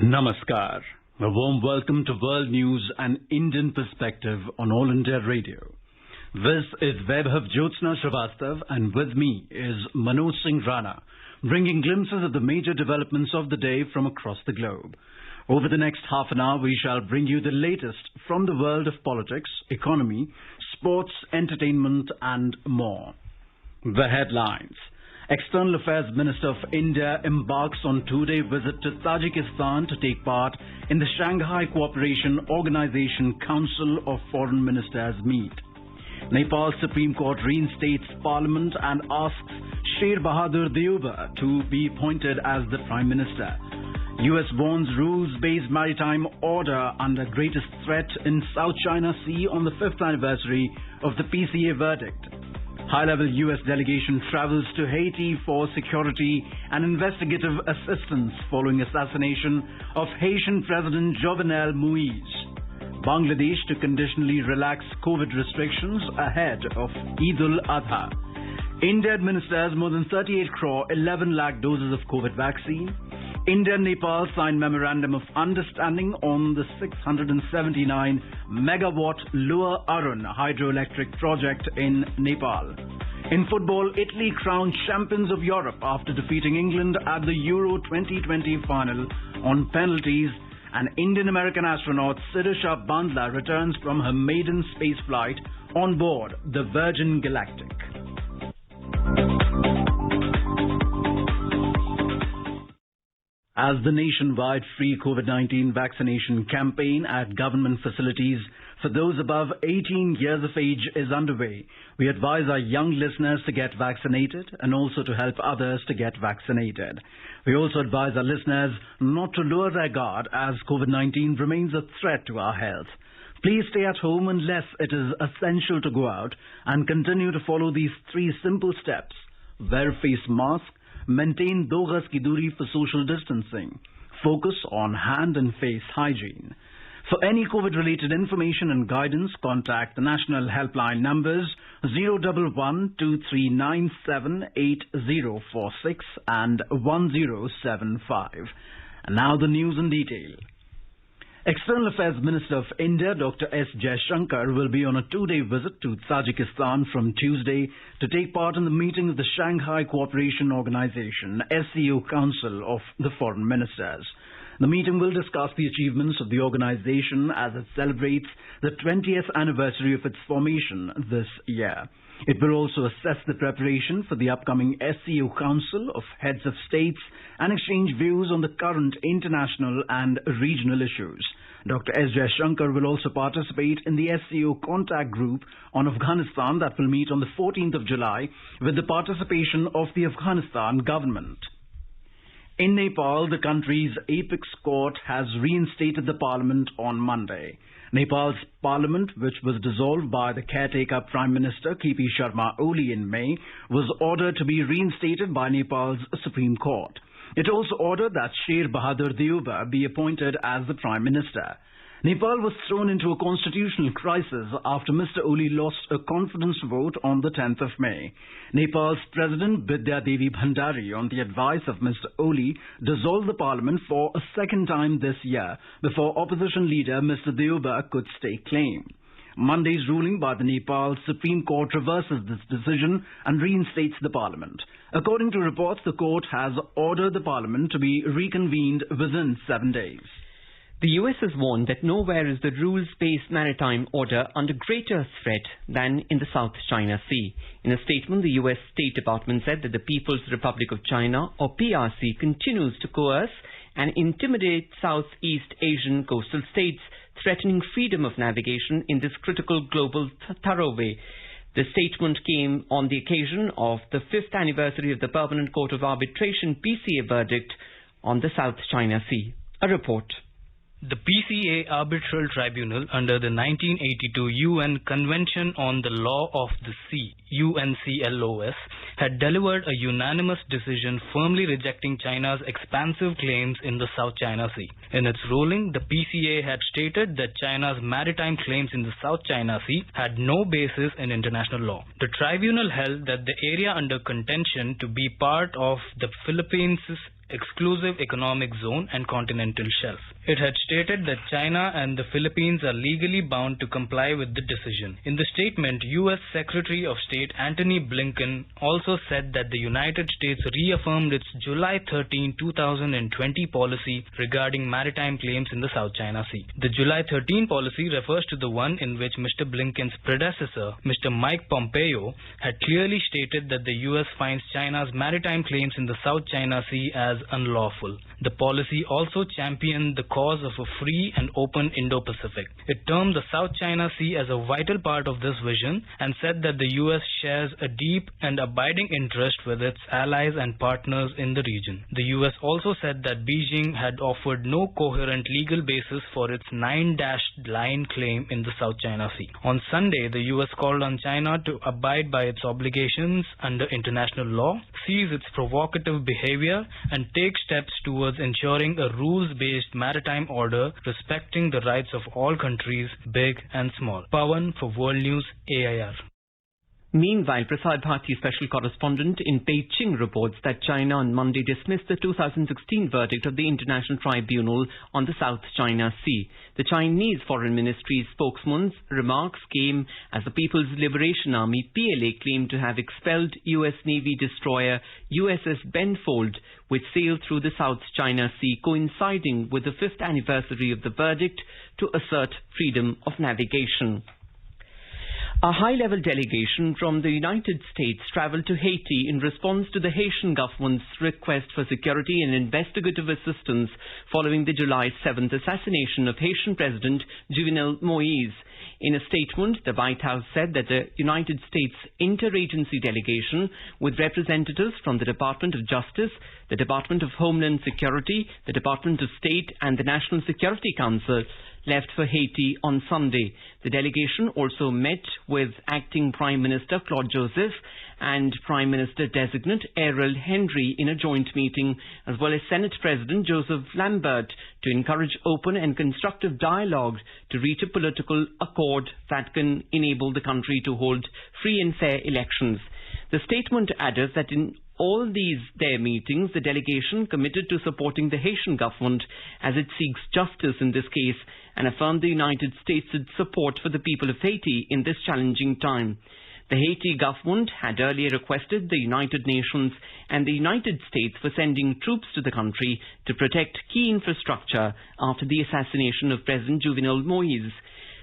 Namaskar. A warm welcome to World News and Indian Perspective on All India Radio. This is Vaibhav Jyotsna Srivastav and with me is Manoj Singh Rana, bringing glimpses of the major developments of the day from across the globe. Over the next half an hour, we shall bring you the latest from the world of politics, economy, sports, entertainment and more. The headlines. External Affairs Minister of India embarks on two-day visit to Tajikistan to take part in the Shanghai Cooperation Organization Council of Foreign Ministers meet. Nepal Supreme Court reinstates Parliament and asks Sher Bahadur Deuba to be appointed as the Prime Minister. US warns rules-based maritime order under greatest threat in South China Sea on the 5th anniversary of the PCA verdict. High-level U.S. delegation travels to Haiti for security and investigative assistance following assassination of Haitian President Jovenel Moise. Bangladesh to conditionally relax COVID restrictions ahead of Eid al-Adha. India administers more than 38 crore 11 lakh doses of COVID vaccine. India and Nepal signed memorandum of understanding on the 679 megawatt Lower Arun hydroelectric project in Nepal. In football, Italy crowned champions of Europe after defeating England at the Euro 2020 final on penalties, and Indian-American astronaut Siddhartha Bandla returns from her maiden space flight on board the Virgin Galactic. As the nationwide free COVID-19 vaccination campaign at government facilities for those above 18 years of age is underway, we advise our young listeners to get vaccinated and also to help others to get vaccinated. We also advise our listeners not to lower their guard as COVID-19 remains a threat to our health. Please stay at home unless it is essential to go out and continue to follow these three simple steps. Wear a face mask, maintain 2 gaz ki duri for social distancing. Focus on hand and face hygiene. For any COVID-related information and guidance, contact the national helpline numbers 011-2397-8046 and 1075. And now the news in detail. External Affairs Minister of India, Dr. S. Jaishankar, will be on a two-day visit to Tajikistan from Tuesday to take part in the meeting of the Shanghai Cooperation Organization, SCO Council of the Foreign Ministers. The meeting will discuss the achievements of the organization as it celebrates the 20th anniversary of its formation this year. It will also assess the preparation for the upcoming SCO Council of Heads of States and exchange views on the current international and regional issues. Dr. S. Jaishankar will also participate in the SCO Contact Group on Afghanistan that will meet on the 14th of July with the participation of the Afghanistan government. In Nepal, the country's apex court has reinstated the parliament on Monday. Nepal's parliament, which was dissolved by the caretaker Prime Minister KP Sharma Oli in May, was ordered to be reinstated by Nepal's Supreme Court. It also ordered that Sher Bahadur Deuba be appointed as the Prime Minister. Nepal was thrown into a constitutional crisis after Mr. Oli lost a confidence vote on the 10th of May. Nepal's President Bidya Devi Bhandari, on the advice of Mr. Oli, dissolved the parliament for a second time this year before opposition leader Mr. Deuba could stake claim. Monday's ruling by the Nepal Supreme Court reverses this decision and reinstates the parliament. According to reports, the court has ordered the parliament to be reconvened within 7 days. The US has warned that nowhere is the rules-based maritime order under greater threat than in the South China Sea. In a statement, the US State Department said that the People's Republic of China, or PRC, continues to coerce and intimidate Southeast Asian coastal states, threatening freedom of navigation in this critical global thoroughway. The statement came on the occasion of the 5th anniversary of the Permanent Court of Arbitration PCA verdict on the South China Sea. A report. The PCA Arbitral Tribunal under the 1982 UN Convention on the Law of the Sea, UNCLOS, had delivered a unanimous decision firmly rejecting China's expansive claims in the South China Sea. In its ruling, the PCA had stated that China's maritime claims in the South China Sea had no basis in international law. The tribunal held that the area under contention to be part of the Philippines' exclusive economic zone and continental shelf. It had stated that China and the Philippines are legally bound to comply with the decision. In the statement, U.S. Secretary of State Antony Blinken also said that the United States reaffirmed its July 13, 2020 policy regarding maritime claims in the South China Sea. The July 13 policy refers to the one in which Mr. Blinken's predecessor, Mr. Mike Pompeo, had clearly stated that the U.S. finds China's maritime claims in the South China Sea as unlawful. The policy also championed the cause of a free and open Indo-Pacific. It termed the South China Sea as a vital part of this vision and said that the U.S. shares a deep and abiding interest with its allies and partners in the region. The U.S. also said that Beijing had offered no coherent legal basis for its 9-dashed line claim in the South China Sea. On Sunday, the U.S. called on China to abide by its obligations under international law, cease its provocative behavior, and take steps towards ensuring a rules-based maritime order respecting the rights of all countries, big and small. Pawan for World News, AIR. Meanwhile, Prasar Bharati special correspondent in Beijing reports that China on Monday dismissed the 2016 verdict of the International Tribunal on the South China Sea. The Chinese Foreign Ministry's spokesman's remarks came as the People's Liberation Army PLA claimed to have expelled US Navy destroyer USS Benfold, which sailed through the South China Sea, coinciding with the 5th anniversary of the verdict, to assert freedom of navigation. A high-level delegation from the United States travelled to Haiti in response to the Haitian government's request for security and investigative assistance following the July 7th assassination of Haitian President Jovenel Moïse. In a statement, the White House said that the United States interagency delegation, with representatives from the Department of Justice, the Department of Homeland Security, the Department of State and the National Security Council, left for Haiti on Sunday. The delegation also met with Acting Prime Minister Claude Joseph and Prime Minister-designate Ariel Henry in a joint meeting, as well as Senate President Joseph Lambert, to encourage open and constructive dialogue to reach a political accord that can enable the country to hold free and fair elections. The statement added that in all their meetings, the delegation committed to supporting the Haitian government as it seeks justice in this case, and affirmed the United States' support for the people of Haiti in this challenging time. The Haiti government had earlier requested the United Nations and the United States for sending troops to the country to protect key infrastructure after the assassination of President Jovenel Moïse.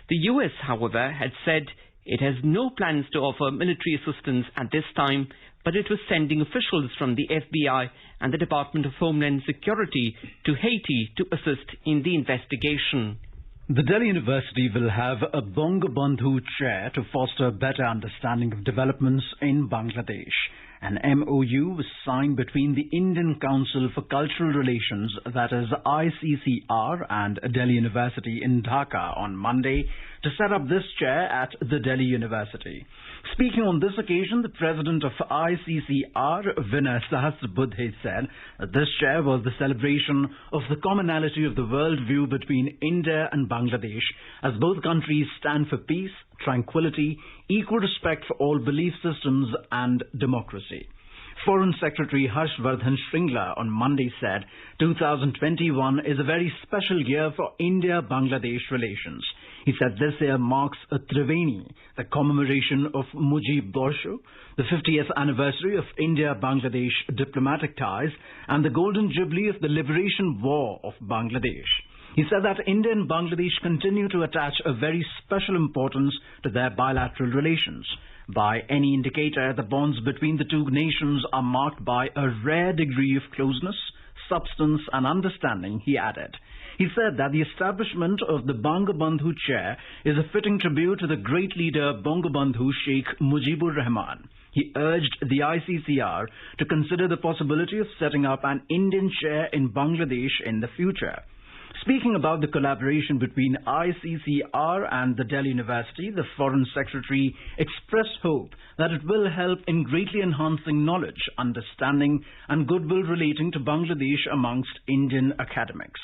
The US, however, had said it has no plans to offer military assistance at this time, but it was sending officials from the FBI and the Department of Homeland Security to Haiti to assist in the investigation. The Delhi University will have a Bangabandhu chair to foster better understanding of developments in Bangladesh. An MOU was signed between the Indian Council for Cultural Relations, that is ICCR, and Delhi University in Dhaka on Monday to set up this chair at the Delhi University. Speaking on this occasion, the president of ICCR, Vinay Sahasrabudhe, said that this chair was the celebration of the commonality of the worldview between India and Bangladesh, as both countries stand for peace, tranquility, equal respect for all belief systems and democracy. Foreign Secretary Harshvardhan Shringla on Monday said 2021 is a very special year for India-Bangladesh relations. He said this year marks a Triveni, the commemoration of Mujib Borsho, the 50th anniversary of India-Bangladesh diplomatic ties, and the golden jubilee of the liberation war of Bangladesh. He said that India and Bangladesh continue to attach a very special importance to their bilateral relations. By any indicator, the bonds between the two nations are marked by a rare degree of closeness, substance and understanding, he added. He said that the establishment of the Bangabandhu chair is a fitting tribute to the great leader Bangabandhu Sheikh Mujibur Rahman. He urged the ICCR to consider the possibility of setting up an Indian chair in Bangladesh in the future. Speaking about the collaboration between ICCR and the Delhi University, the Foreign Secretary expressed hope that it will help in greatly enhancing knowledge, understanding and goodwill relating to Bangladesh amongst Indian academics.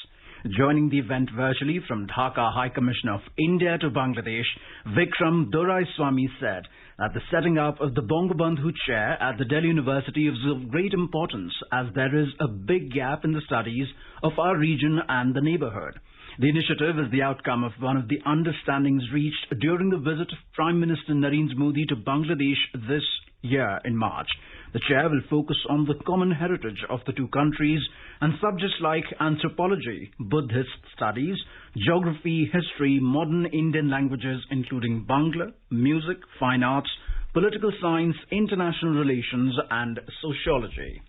Joining the event virtually from Dhaka, High Commissioner of India to Bangladesh, Vikram Doraiswamy said that the setting up of the Bangabandhu Chair at the Delhi University is of great importance as there is a big gap in the studies of our region and the neighbourhood. The initiative is the outcome of one of the understandings reached during the visit of Prime Minister Narendra Modi to Bangladesh this year in March. The chair will focus on the common heritage of the two countries and subjects like anthropology, Buddhist studies, geography, history, modern Indian languages including Bangla, music, fine arts, political science, international relations and sociology.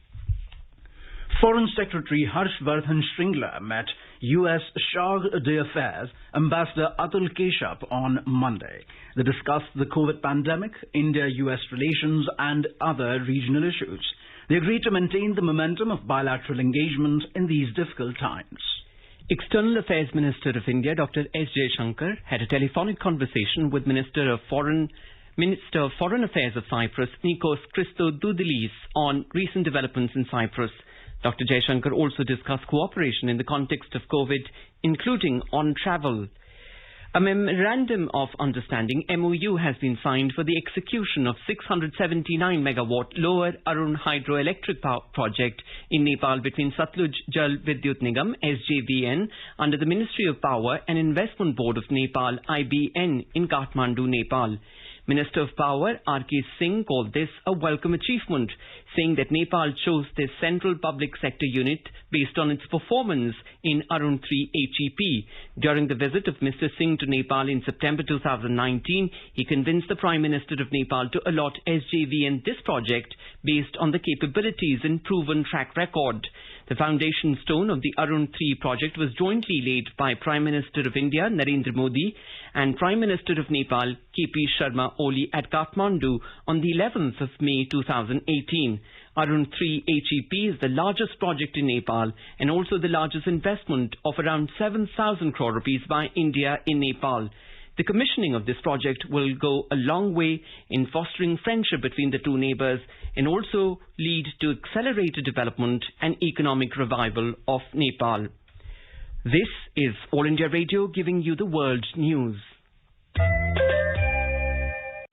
Foreign Secretary Harshvardhan Shringla met U.S. Charge d'Affaires Ambassador Atul Keshav on Monday. They discussed the COVID pandemic, India-U.S. relations and other regional issues. They agreed to maintain the momentum of bilateral engagement in these difficult times. External Affairs Minister of India, Dr. S. Jaishankar, had a telephonic conversation with Minister of Foreign Affairs of Cyprus, Nikos Christodoulides, on recent developments in Cyprus. Dr. Jaishankar also discussed cooperation in the context of COVID, including on travel. A memorandum of understanding (MOU) has been signed for the execution of 679 megawatt Lower Arun hydroelectric power project in Nepal between Satluj Jal Vidyut Nigam (SJVN) under the Ministry of Power and Investment Board of Nepal (IBN) in Kathmandu, Nepal. Minister of Power R.K. Singh called this a welcome achievement, saying that Nepal chose this central public sector unit based on its performance in Arun 3 HEP. During the visit of Mr. Singh to Nepal in September 2019, he convinced the Prime Minister of Nepal to allot SJVN this project based on the capabilities and proven track record. The foundation stone of the Arun 3 project was jointly laid by Prime Minister of India Narendra Modi and Prime Minister of Nepal K.P. Sharma Oli at Kathmandu on the 11th of May 2018. Arun 3 HEP is the largest project in Nepal and also the largest investment of around 7,000 crore rupees by India in Nepal. The commissioning of this project will go a long way in fostering friendship between the two neighbours and also lead to accelerated development and economic revival of Nepal. This is All India Radio giving you the world news.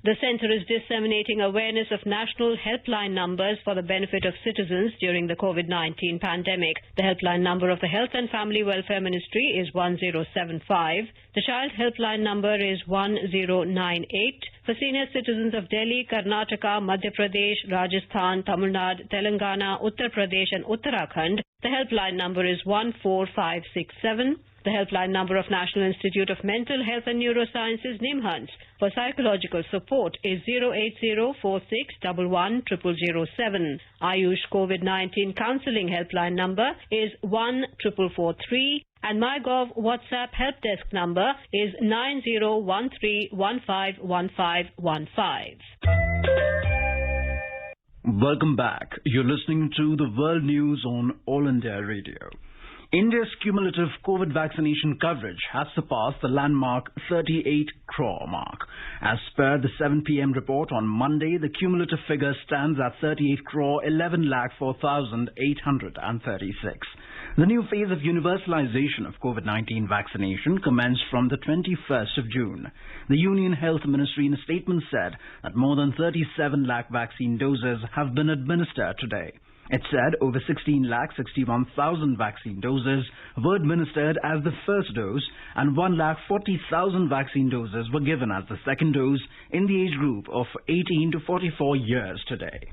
The centre is disseminating awareness of national helpline numbers for the benefit of citizens during the COVID-19 pandemic. The helpline number of the Health and Family Welfare Ministry is 1075. The child helpline number is 1098. For senior citizens of Delhi, Karnataka, Madhya Pradesh, Rajasthan, Tamil Nadu, Telangana, Uttar Pradesh and Uttarakhand, the helpline number is 14567. The helpline number of National Institute of Mental Health and Neurosciences, NIMHANS, for psychological support is 08046110007. Ayush COVID-19 counselling helpline number is 14443 and MyGov WhatsApp help desk number is 9013151515. Welcome back. You're listening to the World News on All India Radio. India's cumulative COVID vaccination coverage has surpassed the landmark 38 crore mark. As per the 7 p.m. report on Monday, the cumulative figure stands at 38 crore 11 lakh 4,836. The new phase of universalization of COVID-19 vaccination commenced from the 21st of June. The Union Health Ministry in a statement said that more than 37 lakh vaccine doses have been administered today. It said over 16,61,000 vaccine doses were administered as the first dose and 1,40,000 vaccine doses were given as the second dose in the age group of 18 to 44 years today.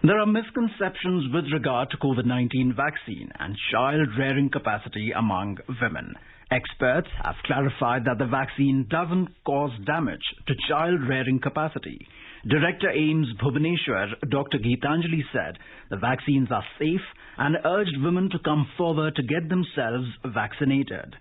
There are misconceptions with regard to COVID-19 vaccine and child-rearing capacity among women. Experts have clarified that the vaccine doesn't cause damage to child-rearing capacity. Director AIIMS Bhubaneswar, Dr. Geetanjali said the vaccines are safe and urged women to come forward to get themselves vaccinated.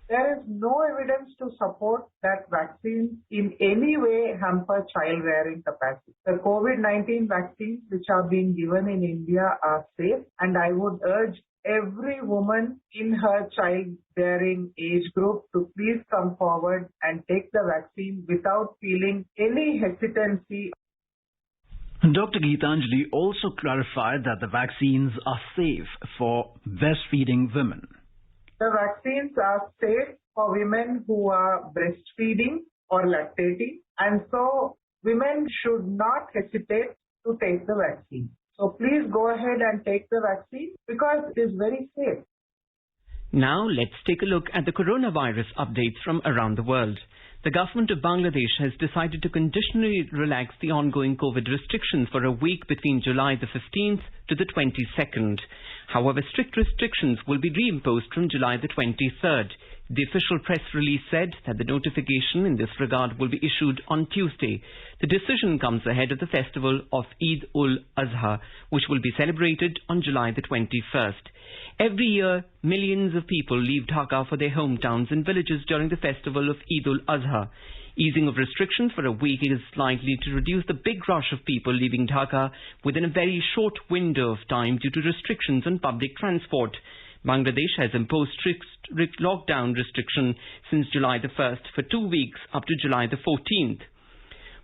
There is no evidence to support that vaccines in any way hamper child-rearing capacity. The COVID-19 vaccines which are being given in India are safe, and I would urge every woman in her childbearing age group to please come forward and take the vaccine without feeling any hesitancy. Dr. Geetanjali also clarified that the vaccines are safe for breastfeeding women. The vaccines are safe for women who are breastfeeding or lactating, and so women should not hesitate to take the vaccine. So please go ahead and take the vaccine because it is very safe. Now let's take a look at the coronavirus updates from around the world. The government of Bangladesh has decided to conditionally relax the ongoing COVID restrictions for a week between July the 15th to the 22nd. However, strict restrictions will be reimposed from July the 23rd. The official press release said that the notification in this regard will be issued on Tuesday. The decision comes ahead of the festival of Eid-ul-Azha, which will be celebrated on July the 21st. Every year, millions of people leave Dhaka for their hometowns and villages during the festival of Eid-ul-Azha. Easing of restrictions for a week is likely to reduce the big rush of people leaving Dhaka within a very short window of time due to restrictions on public transport. Bangladesh has imposed strict lockdown restriction since July the 1st for 2 weeks up to July the 14th.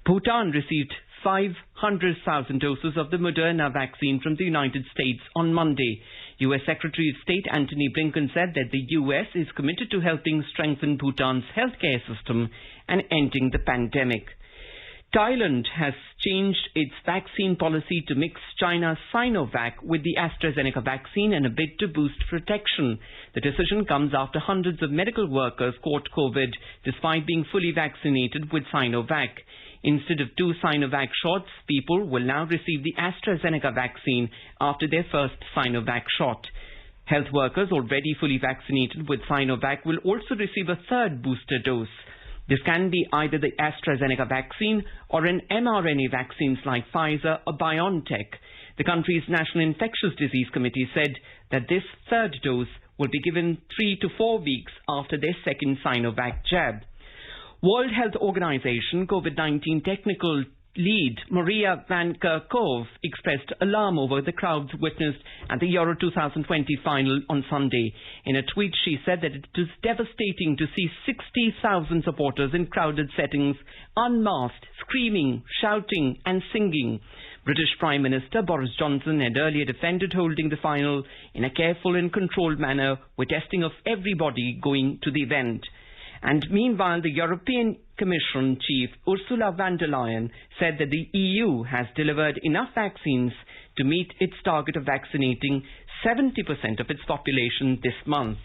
Bhutan received 500,000 doses of the Moderna vaccine from the United States on Monday. U.S. Secretary of State Antony Blinken said that the U.S. is committed to helping strengthen Bhutan's healthcare system and ending the pandemic. Thailand has changed its vaccine policy to mix China's Sinovac with the AstraZeneca vaccine in a bid to boost protection. The decision comes after hundreds of medical workers caught COVID despite being fully vaccinated with Sinovac. Instead of 2 Sinovac shots, people will now receive the AstraZeneca vaccine after their first Sinovac shot. Health workers already fully vaccinated with Sinovac will also receive a third booster dose. This can be either the AstraZeneca vaccine or an mRNA vaccines like Pfizer or BioNTech. The country's National Infectious Disease Committee said that this third dose will be given 3 to 4 weeks after their second Sinovac jab. World Health Organization COVID-19 technical lead Maria van Kerkhove expressed alarm over the crowds witnessed at the Euro 2020 final on Sunday. In a tweet, she said that it is devastating to see 60,000 supporters in crowded settings, unmasked, screaming, shouting and singing. British Prime Minister Boris Johnson had earlier defended holding the final in a careful and controlled manner with testing of everybody going to the event. And meanwhile, the European Commission chief Ursula von der Leyen said that the EU has delivered enough vaccines to meet its target of vaccinating 70% of its population this month.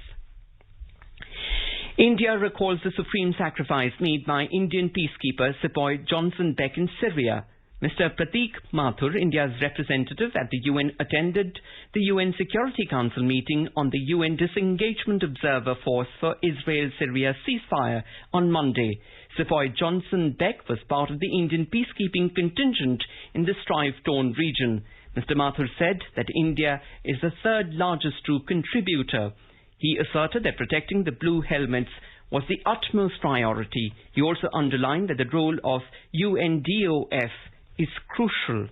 India recalls the supreme sacrifice made by Indian peacekeeper Sepoy Johnson Beck in Syria. Mr. Pratik Mathur, India's representative at the UN, attended the UN Security Council meeting on the UN Disengagement Observer Force for Israel-Syria ceasefire on Monday. Sepoy Johnson Beck was part of the Indian peacekeeping contingent in the strife-torn region. Mr. Mathur said that India is the third largest troop contributor. He asserted that protecting the blue helmets was the utmost priority. He also underlined that the role of UNDOF is crucial.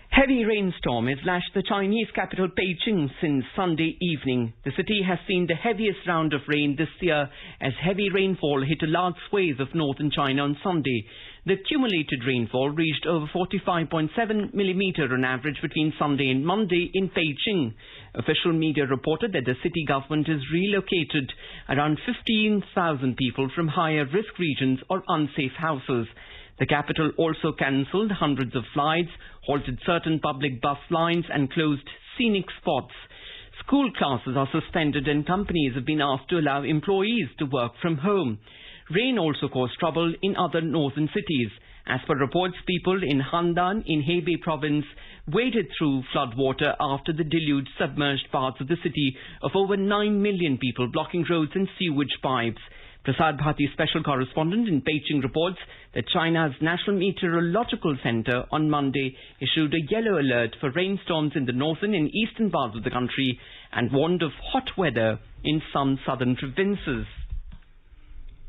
Heavy rainstorm has lashed the Chinese capital Beijing since Sunday evening. The city has seen the heaviest round of rain this year as heavy rainfall hit a large swathe of northern China on Sunday. The accumulated rainfall reached over 45.7 millimeter on average between Sunday and Monday in Beijing. Official media reported that the city government has relocated around 15,000 people from higher risk regions or unsafe houses. The capital also cancelled hundreds of flights, halted certain public bus lines and closed scenic spots. School classes are suspended and companies have been asked to allow employees to work from home. Rain also caused trouble in other northern cities. As per reports, people in Handan in Hebei province waded through floodwater after the deluge submerged parts of the city of over 9 million people, blocking roads and sewage pipes. Prasad Bharati special correspondent in Beijing reports that China's National Meteorological Center on Monday issued a yellow alert for rainstorms in the northern and eastern parts of the country and warned of hot weather in some southern provinces.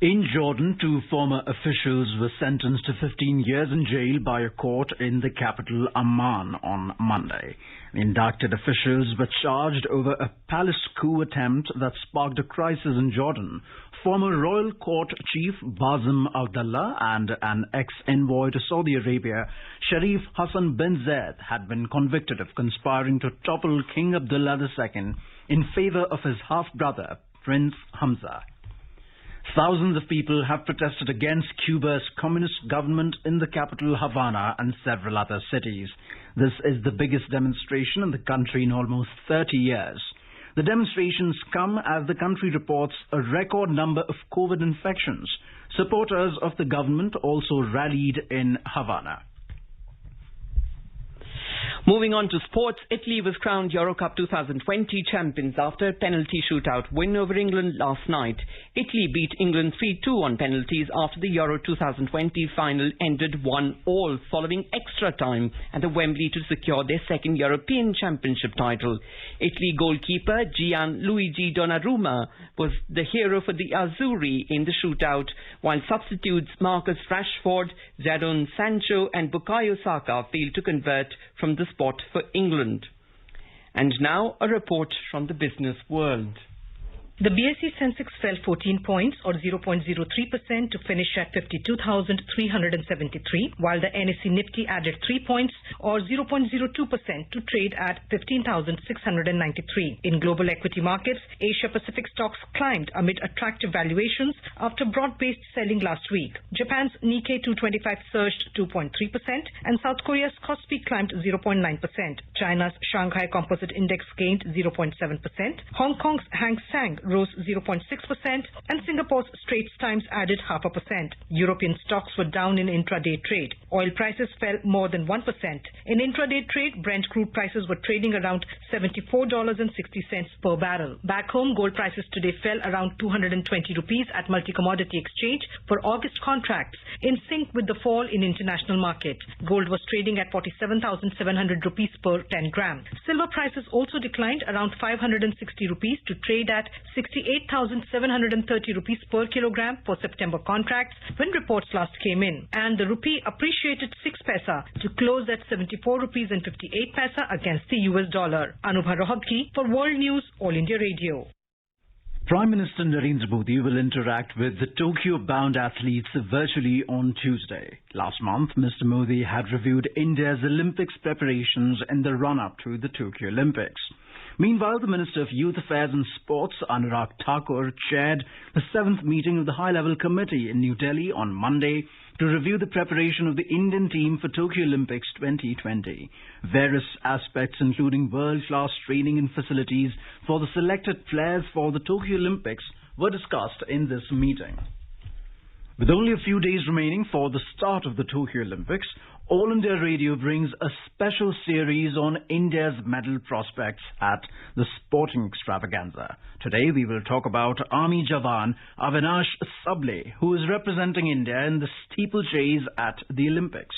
In Jordan, 2 former officials were sentenced to 15 years in jail by a court in the capital Amman on Monday. The indicted officials were charged over a palace coup attempt that sparked a crisis in Jordan. Former royal court chief Basim Abdullah and an ex-envoy to Saudi Arabia, Sharif Hassan bin Zayed, had been convicted of conspiring to topple King Abdullah II in favor of his half-brother, Prince Hamza. Thousands of people have protested against Cuba's communist government in the capital Havana and several other cities. This is the biggest demonstration in the country in almost 30 years. The demonstrations come as the country reports a record number of COVID infections. Supporters of the government also rallied in Havana. Moving on to sports, Italy was crowned Euro Cup 2020 champions after a penalty shootout win over England last night. Italy beat England 3-2 on penalties after the Euro 2020 final ended 1-1 following extra time at the Wembley to secure their second European Championship title. Italy goalkeeper Gianluigi Donnarumma was the hero for the Azzurri in the shootout, while substitutes Marcus Rashford, Jadon Sancho and Bukayo Saka failed to convert from the spot for England. And now a report from the business world. The BSE Sensex fell 14 points or 0.03% to finish at 52,373, while the NSE Nifty added 3 points or 0.02% to trade at 15,693. In global equity markets, Asia Pacific stocks climbed amid attractive valuations after broad-based selling last week. Japan's Nikkei 225 surged 2.3% and South Korea's Kospi climbed 0.9%. China's Shanghai Composite Index gained 0.7%. Hong Kong's Hang Seng rose 0.6% and Singapore's Straits Times added 0.5%. European stocks were down in intraday trade. Oil prices fell more than 1%. In intraday trade, Brent crude prices were trading around $74.60 per barrel. Back home, gold prices today fell around 220 rupees at Multi-Commodity Exchange for August contracts, in sync with the fall in international market. Gold was trading at 47,700 rupees per 10 gram. Silver prices also declined around 560 rupees to trade at 68,730 rupees per kilogram for September contracts when reports last came in. And the rupee appreciated 6 paisa to close at 74 rupees and 58 paisa against the US dollar. Anubha Rohagki for World News, All India Radio. Prime Minister Narendra Modi will interact with the Tokyo-bound athletes virtually on Tuesday. Last month, Mr. Modi had reviewed India's Olympics preparations in the run-up to the Tokyo Olympics. Meanwhile, the Minister of Youth Affairs and Sports, Anurag Thakur, chaired the 7th meeting of the High-Level Committee in New Delhi on Monday to review the preparation of the Indian team for Tokyo Olympics 2020. Various aspects, including world-class training and facilities for the selected players for the Tokyo Olympics, were discussed in this meeting. With only a few days remaining for the start of the Tokyo Olympics, All India Radio brings a special series on India's medal prospects at the sporting extravaganza. Today we will talk about Army Jawan Avinash Sable, who is representing India in the steeplechase at the Olympics.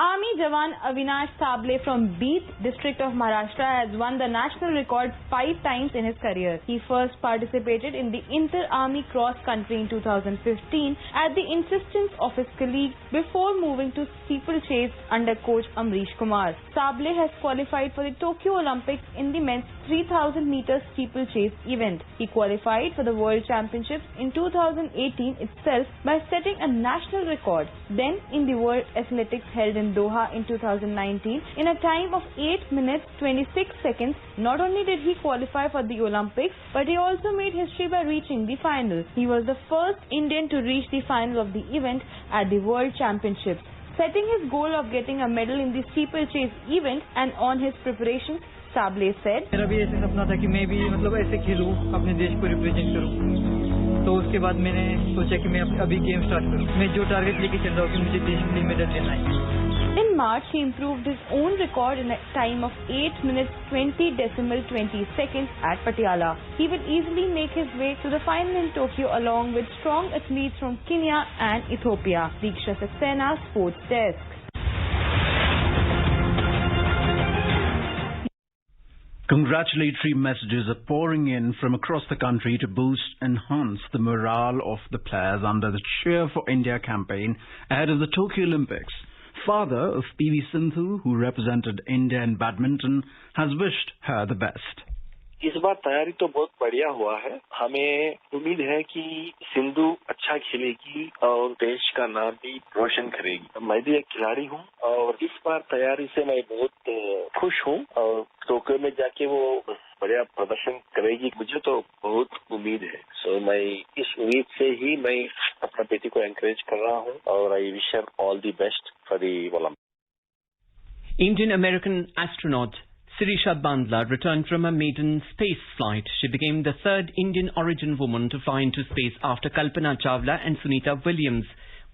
Army Jawan Avinash Sable from Beet district of Maharashtra has won the national record 5 times in his career. He first participated in the Inter-Army Cross Country in 2015 at the insistence of his colleagues before moving to steeplechase under coach Amrish Kumar. Sable has qualified for the Tokyo Olympics in the men's 3000 meter steeplechase event. He qualified for the World Championships in 2018 itself by setting a national record. Then in the World Athletics held in Doha in 2019, in a time of 8 minutes 26 seconds, not only did he qualify for the Olympics, but he also made history by reaching the final. He was the first Indian to reach the final of the event at the World Championships. Setting his goal of getting a medal in the steeplechase event and on his preparations, Sable said, मेरा भी ऐसा सपना था कि मैं भी ऐसे खेलूं, अपने देश को रिप्रेजेंट करूं. तो उसके बाद मैंने सोचा कि मैं अभी गेम स्टार्ट करूं. मैं जो टारगेट लेके चल रहा हूं कि मुझे देश के लिए मेडल लेना है. In March, he improved his own record in a time of 8 minutes 20.20 seconds at Patiala. He will easily make his way to the final in Tokyo along with strong athletes from Kenya and Ethiopia. Diksha Saxena, Sports Desk. Congratulatory messages are pouring in from across the country to boost and enhance the morale of the players under the Cheer for India campaign ahead of the Tokyo Olympics. Father of PV Sindhu, who represented India in badminton, has wished her the best. इस बार तैयारी तो बहुत बढ़िया हुआ है। हमें उम्मीद है कि सिंधु अच्छा खेलेगी और देश का नाम भी रोशन करेगी। मैं भी एक खिलाड़ी हूँ और इस बार तैयारी से मैं बहुत खुश हूँ और टोक्यो में जाके वो बढ़िया प्रदर्शन करेगी, मुझे तो बहुत उम्मीद है। सो मैं इस उम्मीद से ही मैं अपना बेटी को एनकरेज कर रहा हूँ और I wish her all the best for the Olympic. Indian-American astronaut Sirisha Bandla returned from a maiden space flight. She became the third Indian origin woman to fly into space after Kalpana Chawla and Sunita Williams.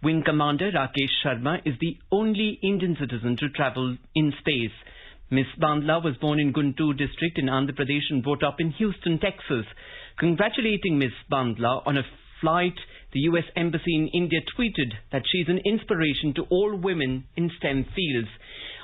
Wing Commander Rakesh Sharma is the only Indian citizen to travel in space. Miss Bandla was born in Guntur district in Andhra Pradesh and brought up in Houston, Texas. Congratulating Miss Bandla on a flight, the US Embassy in India tweeted that she is an inspiration to all women in STEM fields.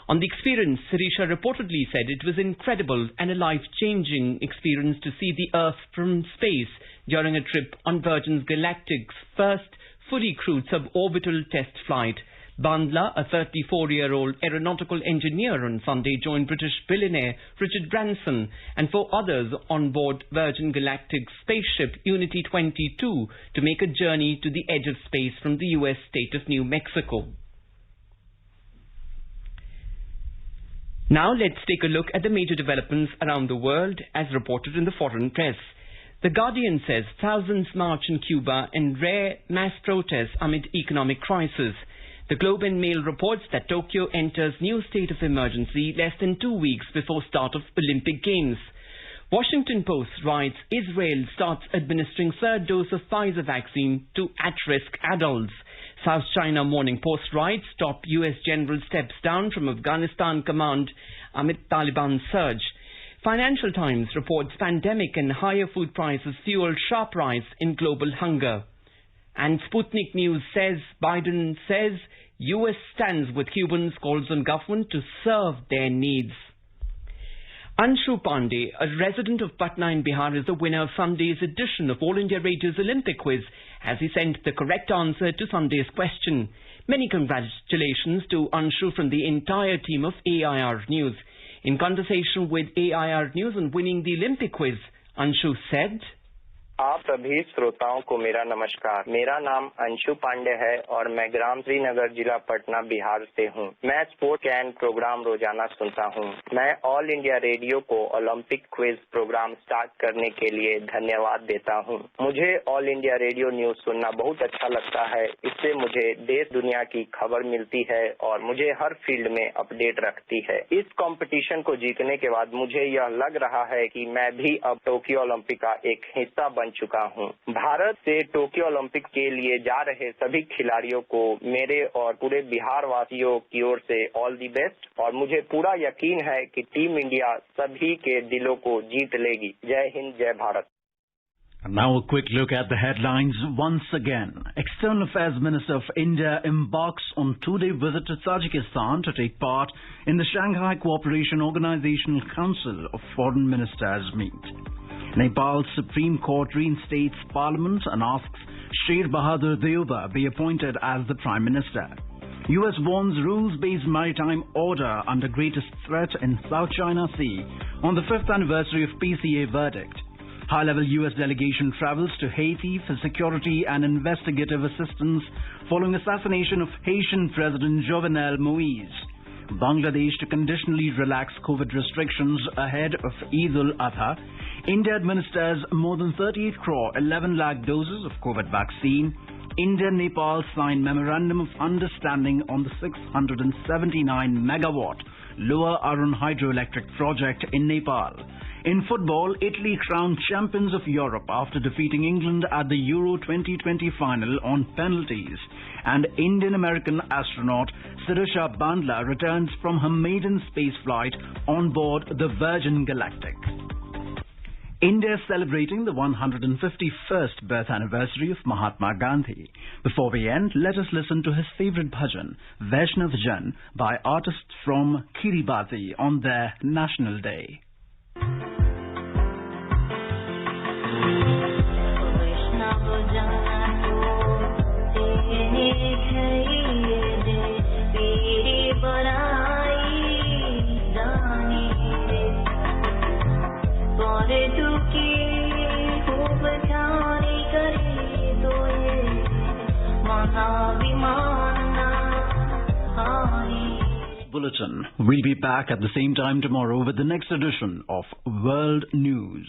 On the experience, Sirisha reportedly said it was incredible and a life-changing experience to see the Earth from space during a trip on Virgin Galactic's first fully crewed suborbital test flight. Bandla, a 34-year-old aeronautical engineer, on Sunday joined British billionaire Richard Branson and 4 others on board Virgin Galactic's spaceship Unity 22 to make a journey to the edge of space from the US state of New Mexico. Now let's take a look at the major developments around the world as reported in the foreign press. The Guardian says thousands march in Cuba in rare mass protests amid economic crisis. The Globe and Mail reports that Tokyo enters new state of emergency less than 2 weeks before start of Olympic Games. Washington Post writes Israel starts administering third dose of Pfizer vaccine to at-risk adults. South China Morning Post writes top US general steps down from Afghanistan command amid Taliban surge. Financial Times reports pandemic and higher food prices fuel sharp rise in global hunger. And Sputnik News says Biden says US stands with Cubans, calls on government to serve their needs. Anshu Pandey, a resident of Patna in Bihar, is the winner of Sunday's edition of All India Radio's Olympic Quiz, as he sent the correct answer to Sunday's question. Many congratulations to Anshu from the entire team of AIR News. In conversation with AIR News on winning the Olympic Quiz, Anshu said, आप सभी श्रोताओं को मेरा नमस्कार। मेरा नाम अंशु पांडे है और मैं ग्राम श्रीनगर जिला पटना बिहार से हूँ। मैं स्पोर्ट कैन प्रोग्राम रोजाना सुनता हूँ। मैं ऑल इंडिया रेडियो को ओलंपिक क्विज प्रोग्राम स्टार्ट करने के लिए धन्यवाद देता हूँ। मुझे ऑल इंडिया रेडियो न्यूज सुनना बहुत अच्छा लगता है। इससे मुझे देश दुनिया की खबर मिलती है और मुझे हर फील्ड में अपडेट रखती है। इस कंपटीशन को जीतने के बाद मुझे यह लग रहा है कि मैं भी अब टोक्यो ओलंपिक का एक हिस्सा बन चुका हूं। भारत से टोक्यो ओलंपिक के लिए जा रहे सभी खिलाड़ियों को मेरे और पूरे बिहार वासियों की ओर से ऑल द बेस्ट और मुझे पूरा यकीन है कि टीम इंडिया सभी के दिलों को जीत लेगी। जय हिंद, जय Bharat. And now a quick look at the headlines once again. External Affairs Minister of India embarks on 2-day visit to Tajikistan to take part in the Shanghai Cooperation Organizational Council of Foreign Ministers meet. Nepal's Supreme Court reinstates Parliament and asks Sher Bahadur Deuba be appointed as the Prime Minister. US warns rules-based maritime order under greatest threat in South China Sea on the 5th anniversary of PCA verdict. High-level US delegation travels to Haiti for security and investigative assistance following assassination of Haitian President Jovenel Moise. Bangladesh to conditionally relax COVID restrictions ahead of Eid al-Adha. India administers more than 38 crore 11 lakh doses of COVID vaccine. India and Nepal sign memorandum of understanding on the 679 megawatt Lower Arun hydroelectric project in Nepal. In football, Italy crowned champions of Europe after defeating England at the Euro 2020 final on penalties. And Indian-American astronaut Sirisha Bandla returns from her maiden space flight on board the Virgin Galactic. India is celebrating the 151st birth anniversary of Mahatma Gandhi. Before we end, let us listen to his favorite bhajan, Vaishnav Jan, by artists from Kiribati on their National Day. Bulletin. We'll be back at the same time tomorrow with the next edition of World News.